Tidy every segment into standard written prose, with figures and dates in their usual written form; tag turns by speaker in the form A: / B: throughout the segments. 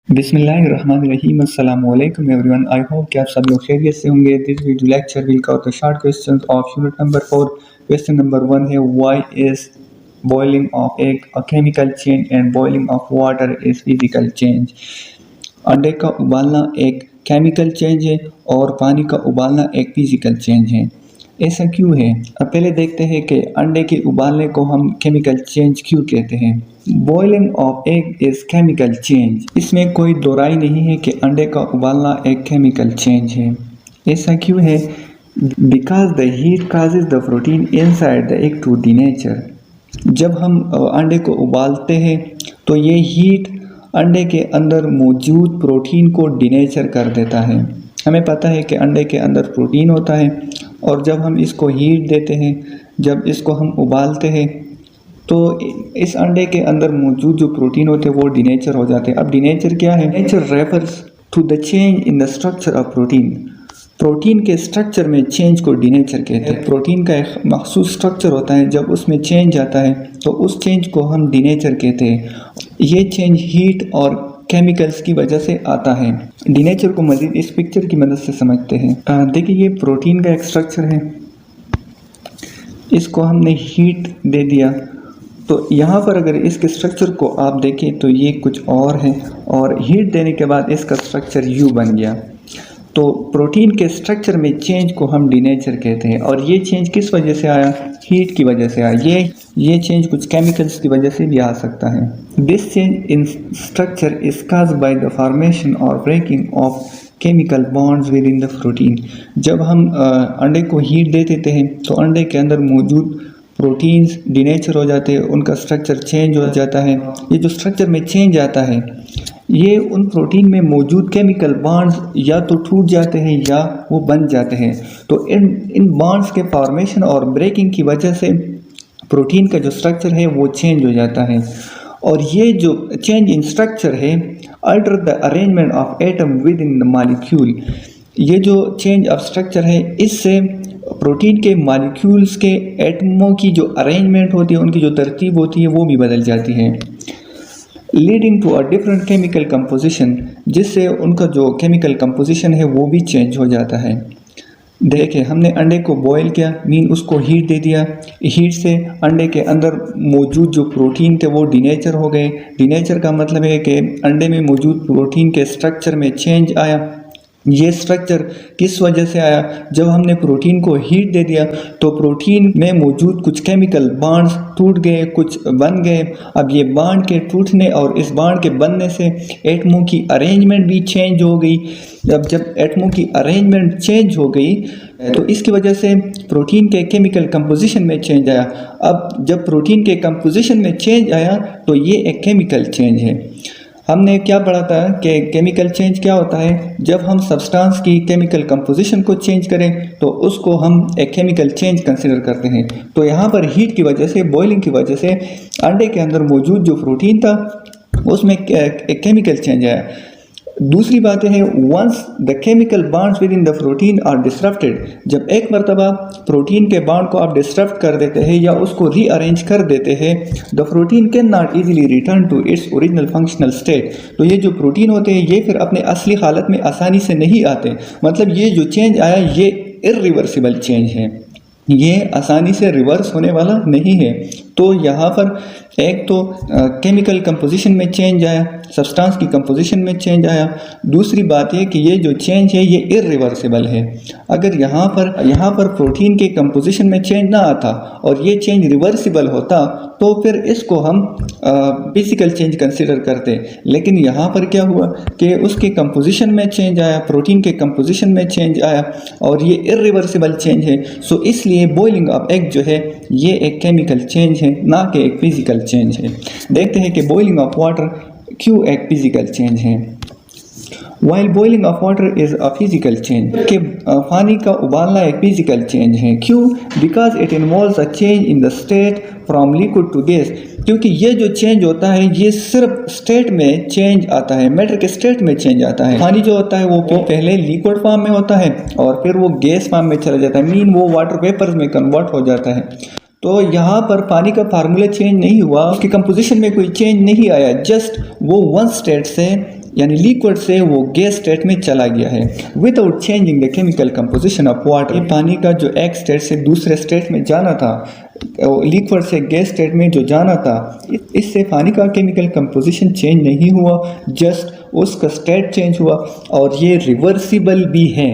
A: बिस्मिल्लाहिर्रहमानिर्रहीम अस्सलामुअलैकुम everyone. I hope कि आप सब लोग खैरियत से होंगे। This video lecture will cover the short questions of unit number 4। Question number 1 है why is boiling of egg a chemical change and boiling of water is physical change. अंडे का उबालना एक केमिकल चेंज है और पानी का उबालना एक फिजिकल चेंज है। ऐसा क्यों है? अब पहले देखते हैं कि अंडे के उबालने को हम केमिकल चेंज क्यों कहते हैं। Boiling of egg is chemical change. इसमें कोई दो राय नहीं है कि अंडे का उबालना एक केमिकल चेंज है। ऐसा क्यों है? Because the heat causes the protein inside the egg to denature. जब हम अंडे को उबालते हैं तो ये हीट अंडे के अंदर मौजूद प्रोटीन को डीनेचर कर देता है। हमें पता है कि अंडे के अंदर प्रोटीन होता है और जब हम इसको हीट देते हैं, जब इसको हम उबालते हैं तो इस अंडे के अंदर मौजूद जो प्रोटीन होते हैं वो डीनेचर हो जाते हैं। अब डीनेचर क्या है? Nature refers to the change in the structure of protein. Protein के स्ट्रक्चर में चेंज को डीनेचर कहते हैं। प्रोटीन का एक मखसूस स्ट्रक्चर होता है, जब उसमें चेंज आता है तो उस चेंज को हम डीनेचर कहते हैं। ये चेंज हीट और केमिकल्स की वजह से आता है। डीनेचर को मज़ीद इस पिक्चर की मदद से समझते हैं। देखिए ये प्रोटीन का एक स्ट्रक्चर है, इसको हमने हीट दे दिया तो यहाँ पर अगर इसके स्ट्रक्चर को आप देखें तो ये कुछ और है और हीट देने के बाद इसका स्ट्रक्चर यू बन गया। तो प्रोटीन के स्ट्रक्चर में चेंज को हम डीनेचर कहते हैं और ये चेंज किस वजह से आया? हीट की वजह से आया। ये चेंज कुछ केमिकल्स की वजह से भी आ सकता है। This change in structure is caused by the formation और breaking of chemical bonds within the protein. जब हम अंडे को हीट दे देते हैं तो अंडे के अंदर मौजूद प्रोटीन्स डीनेचर हो जाते हैं, उनका स्ट्रक्चर चेंज हो जाता है। ये जो स्ट्रक्चर में चेंज आता है ये उन प्रोटीन में मौजूद केमिकल बॉन्ड्स या तो टूट जाते हैं या वो बन जाते हैं। तो इन बॉन्ड्स के फॉर्मेशन और ब्रेकिंग की वजह से प्रोटीन का जो स्ट्रक्चर है वो चेंज हो जाता है और ये जो चेंज इन स्ट्रक्चर है alter the arrangement of atom with in the molecule. ये जो चेंज ऑफ स्ट्रक्चर है इससे प्रोटीन के मॉलिक्यूल्स के एटमों की जो अरेंजमेंट होती है, उनकी जो तरतीब होती है वो भी बदल जाती है, leading to a different chemical composition, जिससे उनका जो केमिकल कंपोजिशन है वो भी चेंज हो जाता है। देखिए हमने अंडे को बॉईल किया, मीन उसको हीट दे दिया। हीट से अंडे के अंदर मौजूद जो प्रोटीन थे वो डीनेचर हो गए। डीनेचर का मतलब है कि अंडे में मौजूद प्रोटीन के स्ट्रक्चर में चेंज आया। ये स्ट्रक्चर किस वजह से आया? जब हमने प्रोटीन को हीट दे दिया तो प्रोटीन में मौजूद कुछ केमिकल बॉन्ड्स टूट गए, कुछ बन गए। अब ये बॉन्ड के टूटने और इस बॉन्ड के बनने से एटमों की अरेंजमेंट भी चेंज हो गई। जब एटमों की अरेंजमेंट चेंज हो गई तो इसकी वजह से प्रोटीन के केमिकल कंपोजिशन में चेंज आया। अब जब प्रोटीन के कंपोजिशन में चेंज आया तो ये एक केमिकल चेंज है। हमने क्या पढ़ा था कि केमिकल चेंज क्या होता है? जब हम सब्सटेंस की केमिकल कंपोजिशन को चेंज करें तो उसको हम एक केमिकल चेंज कंसिडर करते हैं। तो यहाँ पर हीट की वजह से, बॉइलिंग की वजह से अंडे के अंदर मौजूद जो प्रोटीन था उसमें एक केमिकल चेंज आया। दूसरी बात है once the chemical bonds within the protein are disturbed. जब एक मरतबा प्रोटीन के बॉन्ड को आप डिस्टर्ब कर देते हैं या उसको रीअरेंज कर देते हैं, the protein can not easily return to its original functional state. तो ये जो प्रोटीन होते हैं ये फिर अपने असली हालत में आसानी से नहीं आते। मतलब ये जो चेंज आया ये इरिवर्सिबल चेंज है, ये आसानी से रिवर्स होने वाला नहीं है। तो यहाँ पर एक तो केमिकल कंपोजिशन में चेंज आया, सब्सटेंस की कंपोजिशन में चेंज आया। दूसरी बात ये कि ये जो चेंज है ये इरिवर्सिबल है। अगर यहाँ पर प्रोटीन के कंपोजिशन में चेंज ना आता और ये चेंज रिवर्सिबल होता तो फिर इसको हम फिजिकल चेंज कंसिडर करते। लेकिन यहाँ पर क्या हुआ कि उसके कंपोजिशन में चेंज आया, प्रोटीन के कंपोजिशन में चेंज आया और ये इरिवर्सिबल चेंज है। सो इसलिए बॉइलिंग ऑफ एग जो है ये एक केमिकल चेंज है, ना कि एक फिजिकल चेंज है। देखते हैं कि बॉइलिंग ऑफ वाटर क्यों एक फिजिकल चेंज है। While boiling of water is a physical change, कि पानी का उबालना एक फिजिकल चेंज है। क्यों? Because it involves a change in the state from liquid to gas. क्योंकि ये जो चेंज होता है ये सिर्फ स्टेट में चेंज आता है, मैटर के स्टेट में चेंज आता है। पानी जो होता है वो पहले लिक्विड फॉर्म में होता है और फिर वो गैस फॉर्म में चला जाता है, मीन वो वाटर वेपर्स में कन्वर्ट हो जाता है। तो यहाँ पर पानी का फार्मूला चेंज नहीं हुआ, उसकी कंपोजिशन में कोई चेंज नहीं आया, जस्ट वो वन स्टेट से यानी लिक्विड से वो गैस स्टेट में चला गया है without changing the chemical composition of water. पानी का जो एक स्टेट से दूसरे स्टेट में जाना था, लिक्विड से गैस स्टेट में जो जाना था, इससे पानी का केमिकल कंपोजिशन चेंज नहीं हुआ, जस्ट उसका स्टेट चेंज हुआ। और ये रिवर्सिबल भी है,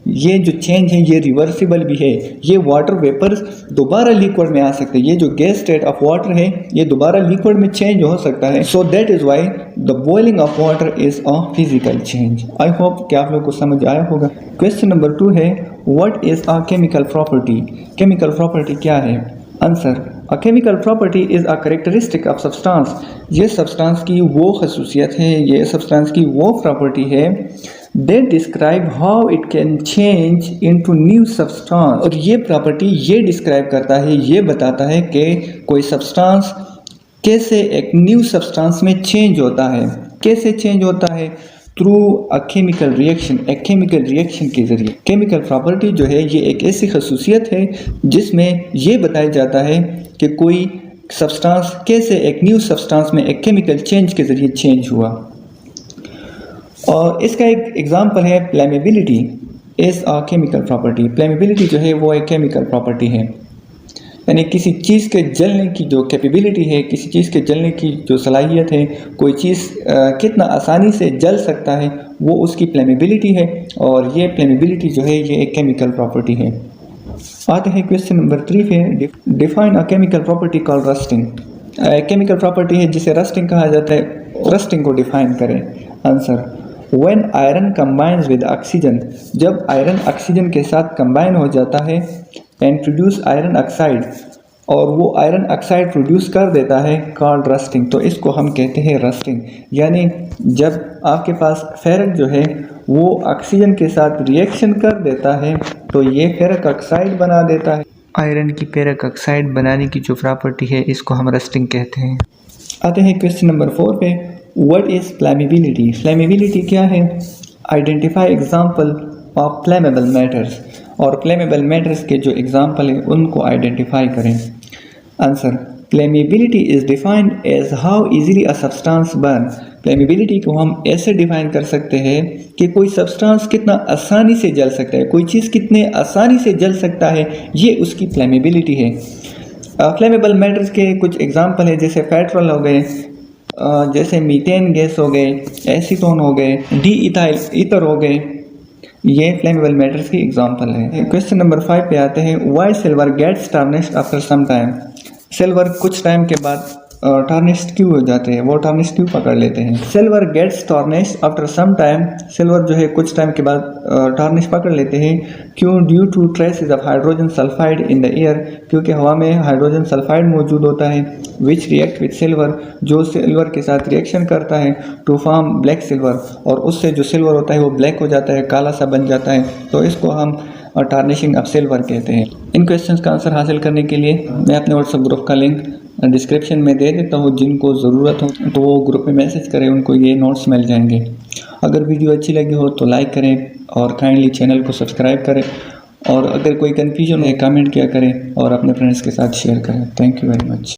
A: ये जो चेंज है ये रिवर्सिबल भी है। ये वाटर वेपर्स दोबारा लिक्विड में आ सकते हैं, ये जो गैस स्टेट ऑफ वाटर है ये दोबारा लिक्विड में चेंज हो सकता है। So that is why the boiling of water is a physical change. I hope कि आप लोग को समझ आया होगा। क्वेश्चन नंबर 2 है, what is a chemical property? Chemical property क्या है? Answer, a chemical property is a characteristic of substance. ये सब्सटेंस की वो खसूसियत है, ये सब्सटेंस की वो प्रॉपर्टी है They describe how it can change into new substance। और ये प्रॉपर्टी ये डिस्क्राइब करता है, ये बताता है कि कोई सब्सटेंस कैसे एक न्यू सब्सटेंस में चेंज होता है। कैसे चेंज होता है? थ्रू अ केमिकल रिएक्शन, एक केमिकल रिएक्शन के ज़रिए। केमिकल प्रॉपर्टी जो है ये एक ऐसी खसूसियत है जिसमें ये बताया जाता है कि कोई सब्सटेंस कैसे एक न्यू सब्सटेंस में एक केमिकल चेंज के ज़रिए चेंज हुआ। और इसका एक एग्जांपल है flammability is a chemical property. Flammability जो है वो एक केमिकल प्रॉपर्टी है, यानी किसी चीज़ के जलने की जो कैपेबिलिटी है, किसी चीज़ के जलने की जो सलाहियत है, कोई चीज़ कितना आसानी से जल सकता है, वो उसकी फ्लेमेबिलिटी है। और ये फ्लेमेबिलिटी जो है ये एक केमिकल प्रॉपर्टी है। आते हैं क्वेश्चन नंबर 3 पे, define a chemical property called rusting. Chemical property है जिसे रस्टिंग कहा जाता है, रस्टिंग को डिफाइन करें। Answer, When iron combines with oxygen, जब आयरन ऑक्सीजन के साथ कंबाइन हो जाता है and produce iron oxide, और वो आयरन ऑक्साइड प्रोड्यूस कर देता है, कॉल्ड रस्टिंग, तो इसको हम कहते हैं रस्टिंग। यानी जब आपके पास फेरक जो है वो ऑक्सीजन के साथ रिएक्शन कर देता है तो ये फेरक ऑक्साइड बना देता है। आयरन की फेरक ऑक्साइड बनाने की जो प्रॉपर्टी है इसको हम रस्टिंग कहते हैं। आते हैं क्वेश्चन नंबर 4 पे, व्हाट इज़ फ्लेमेबिलिटी? फ्लेमेबिलिटी क्या है? Identify example of flammable matters, और फ्लेमेबल मैटर्स के जो एग्जाम्पल है उनको आइडेंटिफाई करें। Answer, flammability is defined as how easily a substance burn. Flammability को हम ऐसे डिफाइन कर सकते हैं कि कोई सब्सटेंस कितना आसानी से जल सकता है, कोई चीज़ कितने आसानी से जल सकता है, ये उसकी फ्लेमेबिलिटी है। फ्लेमेबल मैटर्स के कुछ एग्जाम्पल है, जैसे पेट्रोल हो गए, जैसे मीथेन गैस हो गए, एसीटोन हो गए, डी इथाइल ईथर हो गए, ये फ्लेमेबल मैटर्स की एग्जांपल है। क्वेश्चन नंबर 5 पे आते हैं, why silver gets tarnished after some time? Silver कुछ टाइम के बाद टार्निश्ड क्यों हो जाते हैं, वो टार्निश क्यों पकड़ लेते हैं? Silver gets tarnished after some time, silver जो है कुछ टाइम के बाद टार्निश पकड़ लेते हैं। क्यों? Due to traces of hydrogen sulphide in the air, क्योंकि हवा में हाइड्रोजन सल्फाइड मौजूद होता है। विच रिएक्ट विद सिल्वर, जो सिल्वर के साथ रिएक्शन करता है, टू फॉर्म ब्लैक सिल्वर, और उससे जो सिल्वर होता है वो ब्लैक हो जाता है, काला सा बन जाता है, तो इसको हम टार्निशिंग ऑफ सिल्वर कहते हैं। इन क्वेश्चंस का आंसर हासिल करने के लिए मैं अपने व्हाट्सएप ग्रुप का लिंक डिस्क्रिप्शन में दे देता हूँ, जिनको ज़रूरत हो तो वो ग्रुप में मैसेज करें, उनको ये नोट्स मिल जाएंगे। अगर वीडियो अच्छी लगी हो तो लाइक करें और काइंडली चैनल को सब्सक्राइब करें, और अगर कोई कन्फ्यूजन है कमेंट किया करें और अपने फ्रेंड्स के साथ शेयर करें। Thank you very much.